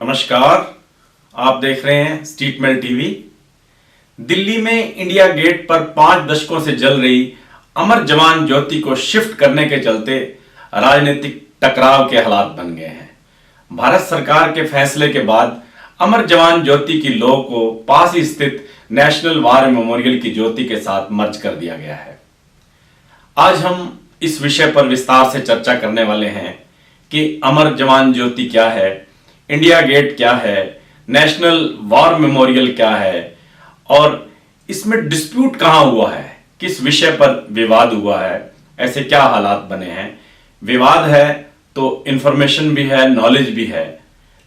नमस्कार, आप देख रहे हैं स्ट्रीट मेल टीवी। दिल्ली में इंडिया गेट पर 5 दशकों से जल रही अमर जवान ज्योति को शिफ्ट करने के चलते राजनीतिक टकराव के हालात बन गए हैं। भारत सरकार के फैसले के बाद अमर जवान ज्योति की लौ को पास ही स्थित नेशनल वार मेमोरियल की ज्योति के साथ मर्ज कर दिया गया है। आज हम इस विषय पर विस्तार से चर्चा करने वाले हैं कि अमर जवान ज्योति क्या है, इंडिया गेट क्या है, नेशनल वार मेमोरियल क्या है और इसमें डिस्प्यूट कहां हुआ है, किस विषय पर विवाद हुआ है, ऐसे क्या हालात बने हैं। विवाद है तो इंफॉर्मेशन भी है, नॉलेज भी है,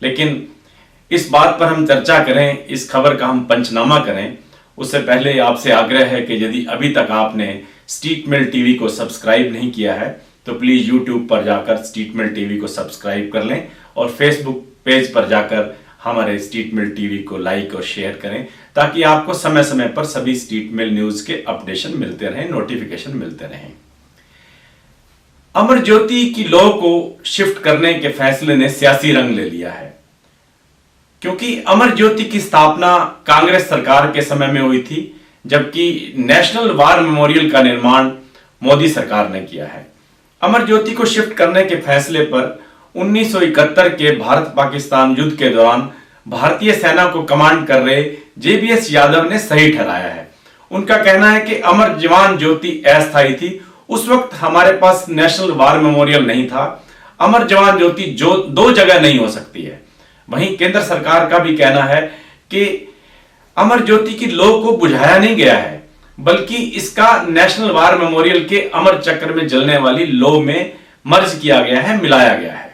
लेकिन इस बात पर हम चर्चा करें, इस खबर का हम पंचनामा करें, उससे पहले आपसे आग्रह है कि यदि अभी तक आपने स्ट्रीट मेल टीवी को सब्सक्राइब नहीं किया है तो प्लीज यूट्यूब पर जाकर स्ट्रीट मेल टीवी को सब्सक्राइब कर लें और फेसबुक पेज पर जाकर हमारे स्ट्रीट मेल टीवी को लाइक और शेयर करें ताकि आपको समय समय पर सभी स्ट्रीट मेल न्यूज के अपडेशन मिलते रहें, नोटिफिकेशन मिलते रहें। अमर ज्योति की लौ को शिफ्ट करने के फैसले ने सियासी रंग ले लिया है, क्योंकि अमर ज्योति की स्थापना कांग्रेस सरकार के समय में हुई थी, जबकि नेशनल वार मेमोरियल का निर्माण मोदी सरकार ने किया है। अमर ज्योति को शिफ्ट करने के फैसले पर 1971 के भारत पाकिस्तान युद्ध के दौरान भारतीय सेना को कमांड कर रहे जेबीएस यादव ने सही ठहराया है। उनका कहना है कि अमर जवान ज्योति अस्थायी थी, उस वक्त हमारे पास नेशनल वार मेमोरियल नहीं था। अमर जवान ज्योति जो 2 जगह नहीं हो सकती है। वहीं केंद्र सरकार का भी कहना है कि अमर ज्योति की लौ को बुझाया नहीं गया है, बल्कि इसका नेशनल वार मेमोरियल के अमर चक्र में जलने वाली लौ में मर्ज किया गया है, मिलाया गया है।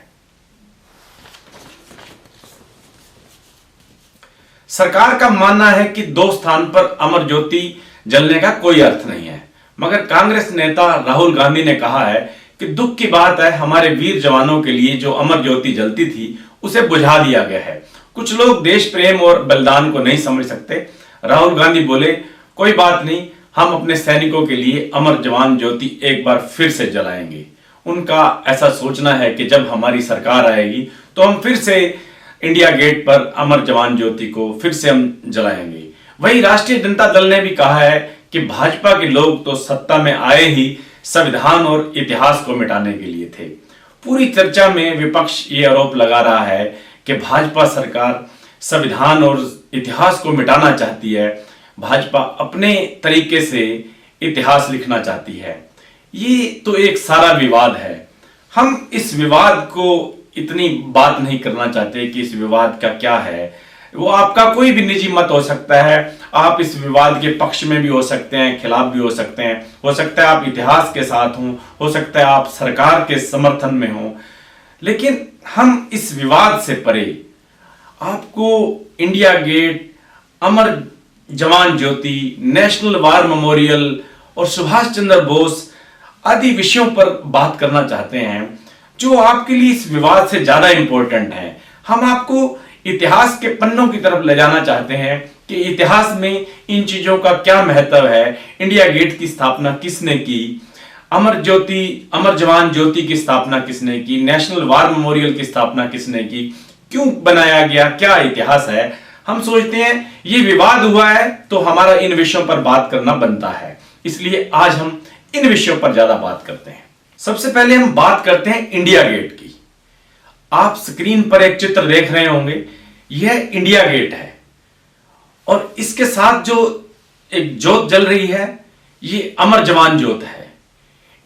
सरकार का मानना है कि 2 स्थान पर अमर ज्योति जलने का कोई अर्थ नहीं है, मगर कांग्रेस नेता राहुल गांधी ने कहा है कि दुख की बात है, हमारे वीर जवानों के लिए जो अमर ज्योति जलती थी उसे बुझा दिया गया है। कुछ लोग देश प्रेम और बलिदान को नहीं समझ सकते। राहुल गांधी बोले, कोई बात नहीं, हम अपने सैनिकों के लिए अमर जवान ज्योति एक बार फिर से जलाएंगे। उनका ऐसा सोचना है कि जब हमारी सरकार आएगी तो हम फिर से इंडिया गेट पर अमर जवान ज्योति को फिर से हम जलाएंगे। वही राष्ट्रीय जनता दल ने भी कहा है कि भाजपा के लोग तो सत्ता में आए ही संविधान और इतिहास को मिटाने के लिए थे। पूरी चर्चा में विपक्ष ये आरोप लगा रहा है कि भाजपा सरकार संविधान और इतिहास को मिटाना चाहती है, भाजपा अपने तरीके से इतिहास लिखना चाहती है। ये तो एक सारा विवाद है। हम इस विवाद को इतनी बात नहीं करना चाहते कि इस विवाद का क्या है। वो आपका कोई भी निजी मत हो सकता है, आप इस विवाद के पक्ष में भी हो सकते हैं, खिलाफ भी हो सकते हैं, हो सकता है आप इतिहास के साथ हो सकता है आप सरकार के समर्थन में हो, लेकिन हम इस विवाद से परे आपको इंडिया गेट, अमर जवान ज्योति, नेशनल वार मेमोरियल और सुभाष चंद्र बोस आदि विषयों पर बात करना चाहते हैं जो आपके लिए इस विवाद से ज्यादा इंपॉर्टेंट है। हम आपको इतिहास के पन्नों की तरफ ले जाना चाहते हैं कि इतिहास में इन चीजों का क्या महत्व है, इंडिया गेट की स्थापना किसने की, अमर जवान ज्योति की स्थापना किसने की, नेशनल वार मेमोरियल की स्थापना किसने की, क्यों बनाया गया, क्या इतिहास है। हम सोचते हैं ये विवाद हुआ है तो हमारा इन विषयों पर बात करना बनता है, इसलिए आज हम इन विषयों पर ज्यादा बात करते हैं। सबसे पहले हम बात करते हैं इंडिया गेट की। आप स्क्रीन पर एक चित्र देख रहे होंगे, यह इंडिया गेट है और इसके साथ जो एक ज्योत जल रही है ये अमर जवान ज्योत है।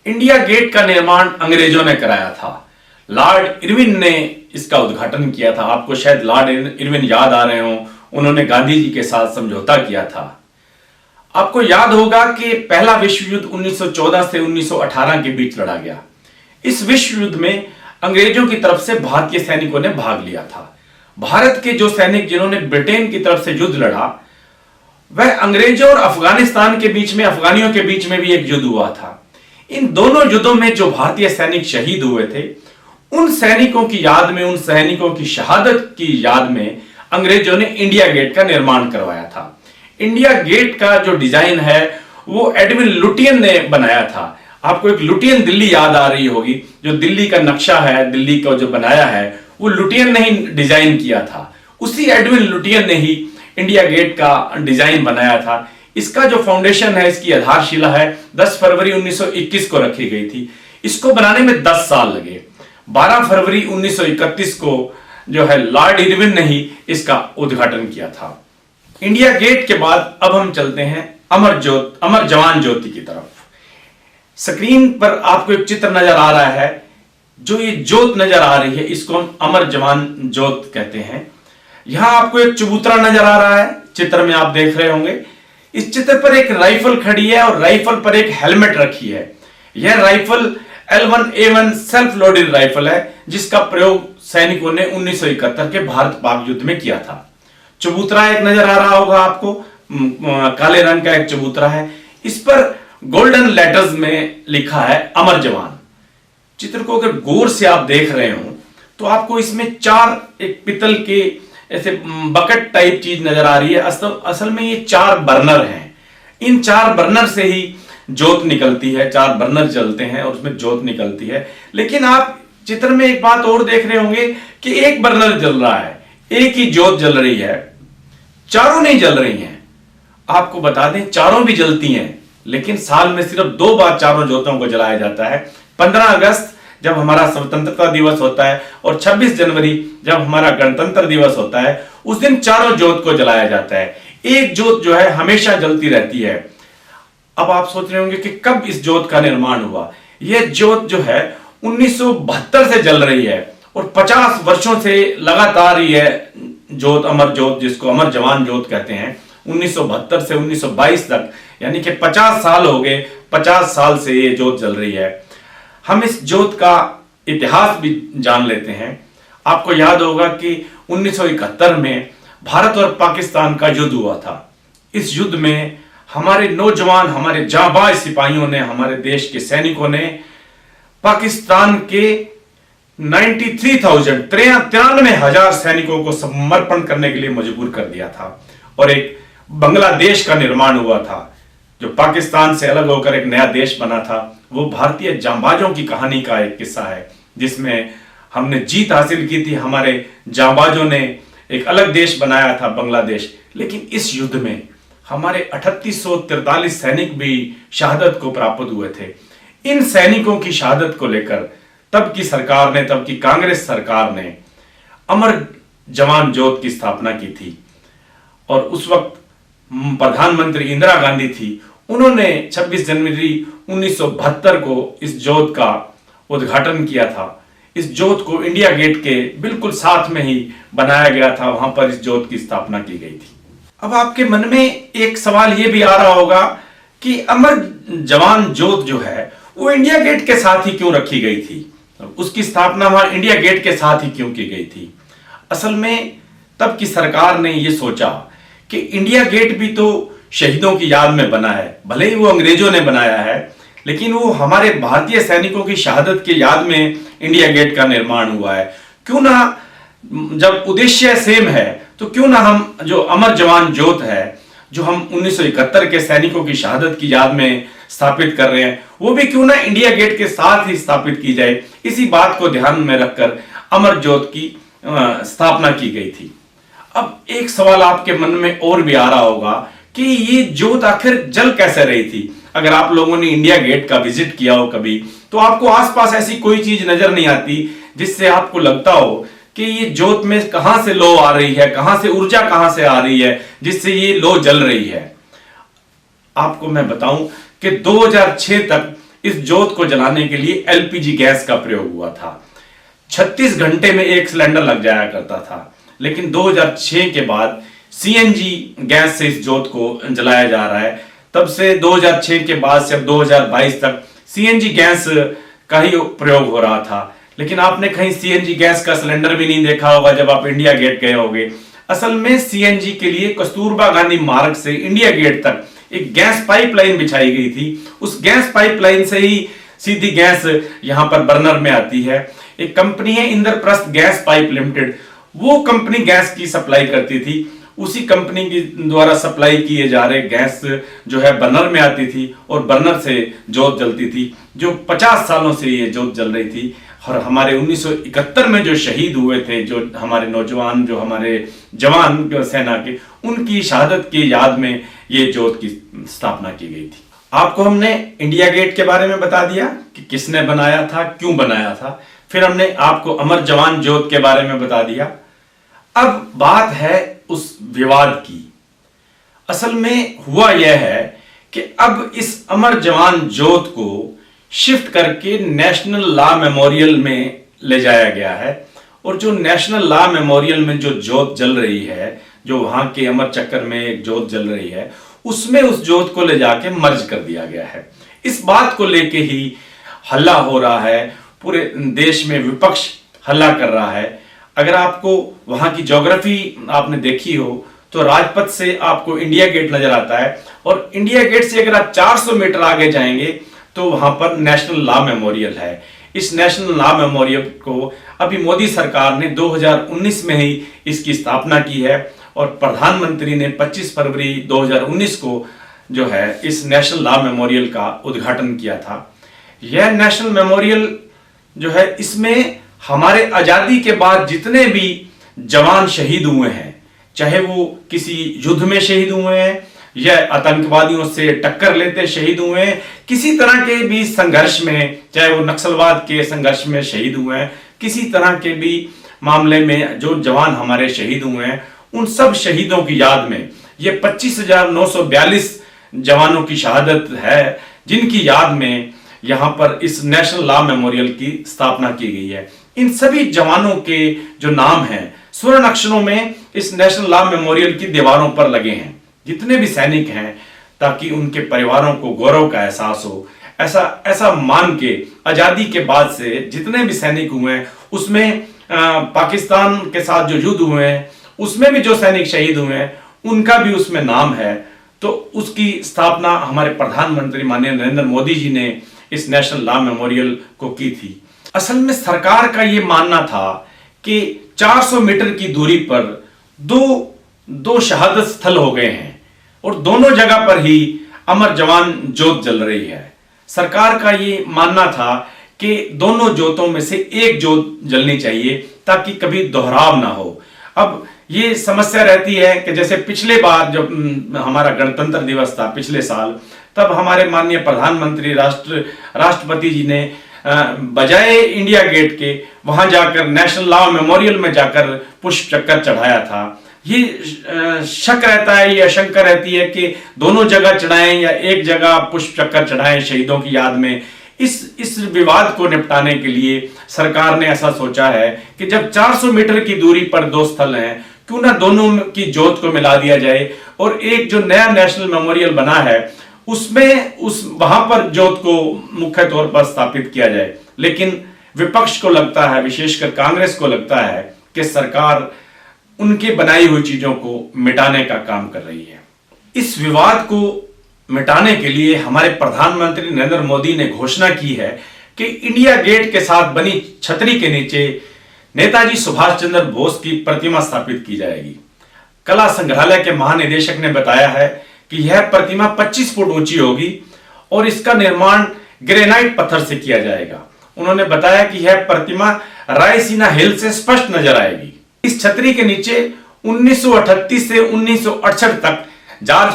इंडिया गेट का निर्माण अंग्रेजों ने कराया था, लॉर्ड इरविन ने इसका उद्घाटन किया था। आपको शायद लॉर्ड इरविन याद आ रहे हो, उन्होंने गांधी जी के साथ समझौता किया था। आपको याद होगा कि पहला विश्व युद्ध 1914 से 1918 के बीच लड़ा गया। इस विश्व युद्ध में अंग्रेजों की तरफ से भारतीय सैनिकों ने भाग लिया था। भारत के जो सैनिक जिन्होंने ब्रिटेन की तरफ से युद्ध लड़ा, वह अंग्रेजों और अफगानिस्तान के बीच में, अफगानियों के बीच में भी एक युद्ध हुआ था। इन दोनों युद्धों में जो भारतीय सैनिक शहीद हुए थे, उन सैनिकों की याद में, उन सैनिकों की शहादत की याद में अंग्रेजों ने इंडिया गेट का निर्माण करवाया था। इंडिया गेट का जो डिजाइन है वो एडविन लुटियन ने बनाया था। आपको एक लुटियन दिल्ली याद आ रही होगी, जो दिल्ली का नक्शा है, दिल्ली का जो बनाया है वो लुटियन ने ही डिजाइन किया था। उसी एडविन लुटियन ने ही इंडिया गेट का डिजाइन बनाया था। इसका जो फाउंडेशन है, इसकी आधारशिला है 10 फरवरी 1921 को रखी गई थी। इसको बनाने में 10 साल लगे। 12 फरवरी 1931 को जो है लॉर्ड इरविन ने ही इसका उद्घाटन किया था। इंडिया गेट के बाद अब हम चलते हैं अमर जवान ज्योति की तरफ। स्क्रीन पर आपको एक चित्र नजर आ रहा है। जो ये ज्योत नजर आ रही है, इसको हम अमर जवान ज्योत कहते हैं। यहां आपको एक चबूतरा नजर आ रहा है, चित्र में आप देख रहे होंगे। इस चित्र पर एक राइफल खड़ी है और राइफल पर एक हेलमेट रखी है। यह rifle L1A1 self loaded rifle है, जिसका प्रयोग सैनिकों ने 1971 के भारत पाक युद्ध में किया था। चबूतरा एक नजर आ रहा होगा आपको, काले रंग का एक चबूतरा है। इस पर गोल्डन लेटर्स में लिखा है अमर जवान। चित्र को अगर गौर से आप देख रहे हो तो आपको इसमें 4 एक पितल के ऐसे बकेट टाइप चीज नजर आ रही है। असल में ये 4 बर्नर हैं। इन 4 बर्नर से ही ज्योत निकलती है। 4 बर्नर जलते हैं और उसमें ज्योत निकलती है। लेकिन आप चित्र में एक बात और देख रहे होंगे कि एक बर्नर जल रहा है, एक ही ज्योत जल रही है, चारों नहीं जल रही हैं। आपको बता दें, चारों भी जलती हैं, लेकिन साल में सिर्फ 2 बार चारों ज्योतों को जलाया जाता है। 15 अगस्त जब हमारा स्वतंत्रता दिवस होता है और 26 जनवरी जब हमारा गणतंत्र दिवस होता है, उस दिन चारों ज्योत को जलाया जाता है। एक ज्योत जो है हमेशा जलती रहती है। अब आप सोच रहे होंगे कि कब इस ज्योत का निर्माण हुआ। यह ज्योत जो है 1972 से जल रही है और 50 वर्षों से लगातार ये ज्योत, अमर ज्योत, जिसको अमर जवान ज्योत कहते हैं, 1972 से 1922 तक, यानी कि 50 साल हो गए। 50 साल से ये ज्योत जल रही है। हम इस ज्योत का इतिहास भी जान लेते हैं। आपको याद होगा कि 1971 में भारत और पाकिस्तान का युद्ध हुआ था। इस युद्ध में हमारे नौजवान, हमारे जांबाज सिपाहियों ने, हमारे देश के सैनिकों ने पाकिस्तान के 93,000 सैनिकों को समर्पण करने के लिए मजबूर कर दिया था और एक बांग्लादेश का निर्माण हुआ था, जो पाकिस्तान से अलग होकर एक नया देश बना था। वो भारतीय जांबाजों की कहानी का एक किस्सा है, जिसमें हमने जीत हासिल की थी। हमारे जांबाजों ने एक अलग देश बनाया था, बांग्लादेश। लेकिन इस युद्ध में हमारे 3843 सैनिक भी शहादत को प्राप्त हुए थे। इन सैनिकों की शहादत को लेकर तब की सरकार ने, तब की कांग्रेस सरकार ने अमर जवान ज्योत की स्थापना की थी। और उस वक्त प्रधानमंत्री इंदिरा गांधी थी। उन्होंने 26 जनवरी 1972 को इस ज्योत का उद्घाटन किया था। इस ज्योत को इंडिया गेट के बिल्कुल साथ में ही बनाया गया था। वहां पर इस ज्योत की स्थापना की गई थी। अब आपके मन में एक सवाल यह भी आ रहा होगा कि अमर जवान ज्योत जो है वो इंडिया गेट के साथ ही क्यों रखी गई थी, उसकी स्थापना वहां इंडिया गेट के साथ ही क्यों की गई थी। असल में तब की सरकार ने यह सोचा कि इंडिया गेट भी तो शहीदों की याद में बना है। भले ही वो अंग्रेजों ने बनाया है, लेकिन वो हमारे भारतीय सैनिकों की शहादत की याद में इंडिया गेट का निर्माण हुआ है। क्यों ना, जब उद्देश्य सेम है, तो क्यों ना हम जो अमर जवान ज्योत है, जो हम 1971 के सैनिकों की शहादत की याद में स्थापित कर रहे हैं, वो भी क्यों ना इंडिया गेट के साथ ही स्थापित की जाए। इसी बात को ध्यान में रखकर अमर ज्योत की स्थापना की गई थी। अब एक सवाल आपके मन में और भी आ रहा होगा कि ये ज्योत आखिर जल कैसे रही थी। अगर आप लोगों ने इंडिया गेट का विजिट किया हो कभी, तो आपको आसपास ऐसी कोई चीज नजर नहीं आती जिससे आपको लगता हो कि ये ज्योत में कहां से लो आ रही है, कहां से ऊर्जा कहां से आ रही है जिससे ये लो जल रही है। आपको मैं बताऊं कि 2006 तक इस ज्योत को जलाने के लिए एलपीजी गैस का प्रयोग हुआ था। 36 घंटे में एक सिलेंडर लग जाया करता था। लेकिन 2006 के बाद सीएनजी गैस से इस ज्योत को जलाया जा रहा है। तब से 2006 के बाद से अब 2022 तक सीएनजी गैस का ही प्रयोग हो रहा था। लेकिन आपने कहीं सीएनजी गैस का सिलेंडर भी नहीं देखा होगा जब आप इंडिया गेट गए होंगे। असल में सीएनजी के लिए कस्तूरबा गांधी मार्ग से इंडिया गेट तक एक गैस पाइपलाइन बिछाई गई थी। उस गैस पाइपलाइन से ही सीधी गैस यहां पर बर्नर में आती है। एक कंपनी है इंद्रप्रस्थ गैस पाइप लिमिटेड, वो कंपनी गैस की सप्लाई करती थी। उसी कंपनी की द्वारा सप्लाई किए जा रहे गैस जो है बर्नर में आती थी और बर्नर से जोत जलती थी, जो 50 सालों से ये जोत जल रही थी। और हमारे 1971 में जो शहीद हुए थे, जो हमारे नौजवान, जो हमारे जवान सेना के, उनकी शहादत की याद में ये जोत की स्थापना की गई थी। आपको हमने इंडिया गेट के बारे में बता दिया कि किसने बनाया था, क्यों बनाया था। फिर हमने आपको अमर जवान ज्योत के बारे में बता दिया। अब बात है उस विवाद की। असल में हुआ यह है कि अब इस अमर जवान ज्योत को शिफ्ट करके नेशनल लॉ मेमोरियल में ले जाया गया है। और जो नेशनल लॉ मेमोरियल में जो ज्योत जल रही है, जो वहां के अमर चक्र में एक ज्योत जल रही है, उसमें उस ज्योत को ले जाके मर्ज कर दिया गया है। इस बात को लेके ही हल्ला हो रहा है, पूरे देश में विपक्ष हल्ला कर रहा है। अगर आपको वहां की ज्योग्राफी आपने देखी हो तो राजपथ से आपको इंडिया गेट नजर आता है, और इंडिया गेट से अगर आप 400 मीटर आगे जाएंगे तो वहां पर नेशनल लॉ मेमोरियल है। इस नेशनल लॉ मेमोरियल को अभी मोदी सरकार ने 2019 में ही इसकी स्थापना की है, और प्रधानमंत्री ने 25 फरवरी 2019 को जो है इस नेशनल लॉ मेमोरियल का उद्घाटन किया था। यह नेशनल मेमोरियल जो है, इसमें हमारे आजादी के बाद जितने भी जवान शहीद हुए हैं, चाहे वो किसी युद्ध में शहीद हुए हैं या आतंकवादियों से टक्कर लेते शहीद हुए हैं, किसी तरह के भी संघर्ष में, चाहे वो नक्सलवाद के संघर्ष में शहीद हुए हैं, किसी तरह के भी मामले में जो जवान हमारे शहीद हुए हैं, उन सब शहीदों की याद में ये 25,942 जवानों की शहादत है, जिनकी याद में यहां पर इस नेशनल लॉ मेमोरियल की स्थापना की गई है। इन सभी जवानों के जो नाम हैं स्वर्ण अक्षरों में इस नेशनल लॉ मेमोरियल की दीवारों पर लगे हैं, जितने भी सैनिक हैं, ताकि उनके परिवारों को गौरव का एहसास हो। ऐसा मान के आजादी के बाद से जितने भी सैनिक हुए हैं, उसमें पाकिस्तान के साथ जो युद्ध हुए हैं उसमें भी जो सैनिक शहीद हुए हैं उनका भी उसमें नाम है। तो उसकी स्थापना हमारे प्रधानमंत्री माननीय नरेंद्र मोदी जी ने इस नेशनल लॉ मेमोरियल को की थी। असल में सरकार का यह मानना था कि 400 मीटर की दूरी पर दो शहादत स्थल हो गए हैं और दोनों जगह पर ही अमर जवान ज्योत जल रही है। सरकार का ये मानना था कि दोनों ज्योतों में से एक ज्योत जलनी चाहिए ताकि कभी दोहराव ना हो। अब ये समस्या रहती है कि जैसे पिछले बार जब हमारा गणतंत्र दिवस था पिछले साल, तब हमारे माननीय प्रधानमंत्री राष्ट्रपति जी ने बजाय इंडिया गेट के वहां जाकर नेशनल लॉ मेमोरियल में जाकर पुष्प चक्कर चढ़ाया था। ये शक रहता है, ये आशंका रहती है कि दोनों जगह चढ़ाएं या एक जगह पुष्प चक्कर चढ़ाएं शहीदों की याद में। इस विवाद को निपटाने के लिए सरकार ने ऐसा सोचा है कि जब 400 मीटर की दूरी पर दो स्थल हैं, क्यों ना दोनों की ज्योत को मिला दिया जाए और एक जो नया नेशनल मेमोरियल बना है उसमें वहां पर ज्योत को मुख्य तौर पर स्थापित किया जाए। लेकिन विपक्ष को लगता है, विशेषकर कांग्रेस को लगता है कि सरकार उनकी बनाई हुई चीजों को मिटाने का काम कर रही है। इस विवाद को मिटाने के लिए हमारे प्रधानमंत्री नरेंद्र मोदी ने घोषणा की है कि इंडिया गेट के साथ बनी छतरी के नीचे नेताजी सुभाष चंद्र बोस की प्रतिमा स्थापित की जाएगी। कला संग्रहालय के महानिदेशक ने बताया है कि यह प्रतिमा 25 फुट ऊंची होगी और इसका निर्माण ग्रेनाइट पत्थर से किया जाएगा। उन्होंने बताया कि यह प्रतिमा रायसीना हिल से स्पष्ट नजर आएगी। इस छतरी के नीचे 1938 से 1968 तक जॉर्ज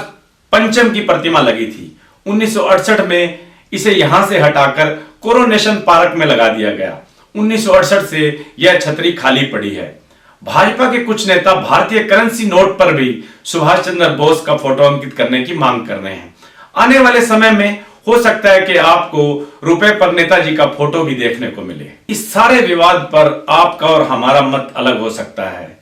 पंचम की प्रतिमा लगी थी। 1968 में इसे यहां से हटाकर कोरोनेशन पार्क में लगा दिया गया। 1968 से यह छतरी खाली पड़ी है। भाजपा के कुछ नेता भारतीय करेंसी नोट पर भी सुभाष चंद्र बोस का फोटो अंकित करने की मांग कर रहे हैं। आने वाले समय में हो सकता है कि आपको रुपए पर नेताजी का फोटो भी देखने को मिले। इस सारे विवाद पर आपका और हमारा मत अलग हो सकता है।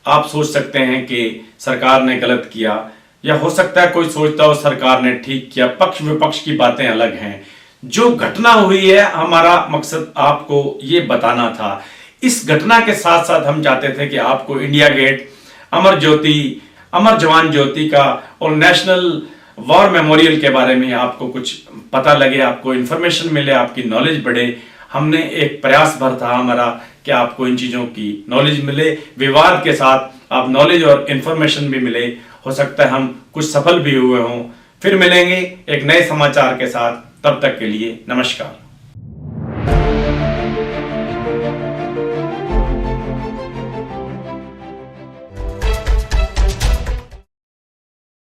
आप सोच सकते हैं कि सरकार ने गलत किया, या हो सकता है कोई सोचता हो सरकार ने ठीक किया। पक्ष विपक्ष की बातें अलग हैं। जो घटना हुई है, हमारा मकसद आपको ये बताना था। इस घटना के साथ साथ हम चाहते थे कि आपको इंडिया गेट, अमर ज्योति, अमर जवान ज्योति का और नेशनल वॉर मेमोरियल के बारे में आपको कुछ पता लगे, आपको इंफॉर्मेशन मिले, आपकी नॉलेज बढ़े। हमने एक प्रयास भर था हमारा कि आपको इन चीजों की नॉलेज मिले, विवाद के साथ आप नॉलेज और इन्फॉर्मेशन भी मिले, हो सकता है हम कुछ सफल भी हुए हों। फिर मिलेंगे एक नए समाचार के साथ, तब तक के लिए नमस्कार।